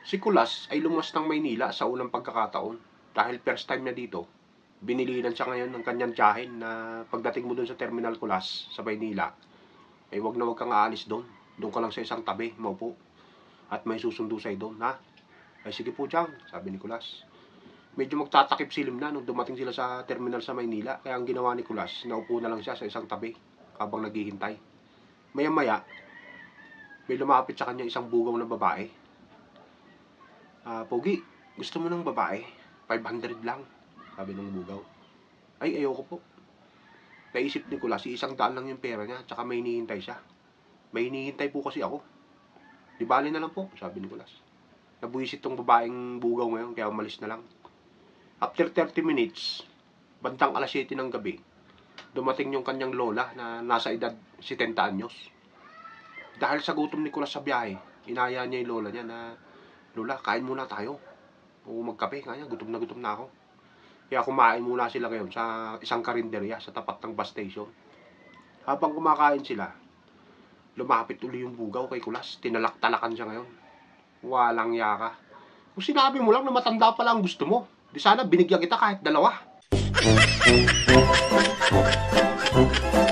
Si Kulas ay lumas ng Maynila sa unang pagkakataon. Dahil first time niya dito, binilinan siya ngayon ng kanyang tiyahin na pagdating mo dun sa Terminal Kulas sa Maynila, ay wag na wag kang aalis doon. Doon ka lang sa isang tabi, maupo. At may susundo sa'yo doon, ha? Ay sige po, Chang, sabi ni Kulas. Medyo magtatakip silim na nung dumating sila sa terminal sa Maynila. Kaya ang ginawa ni Kulas, naupo na lang siya sa isang tabi habang naghihintay. Maya-maya, may lumapit sa kanya isang bugaw na babae. Pogi, gusto mo ng babae? 500 lang, sabi ng bugaw. Ay, ayoko po. Naisip ni Kulas, 100 lang yung pera niya, tsaka may hinihintay siya. May hinihintay po kasi ako. Di bali na lang po, sabi ni Kulas. Nabuisit tong babaeng bugaw ngayon, kaya umalis na lang. After 30 minutes, bandang alas 7 ng gabi, dumating yung kanyang lola na nasa edad 70 anyos. Dahil sa gutom ni Kulas sa biyahe, inaya niya yung lola niya na, Lola, kain muna tayo. O magkape, kaya gutom na ako. Kaya kumain muna sila ngayon sa isang karinderya sa tapat ng bus station. Habang kumakain sila, lumapit uli yung bugaw kay Kulas. Tinalak-talakan siya ngayon. Walang yaka. Kung sinabi mo lang na matanda pa lang gusto mo, di sana binigyan kita kahit 2.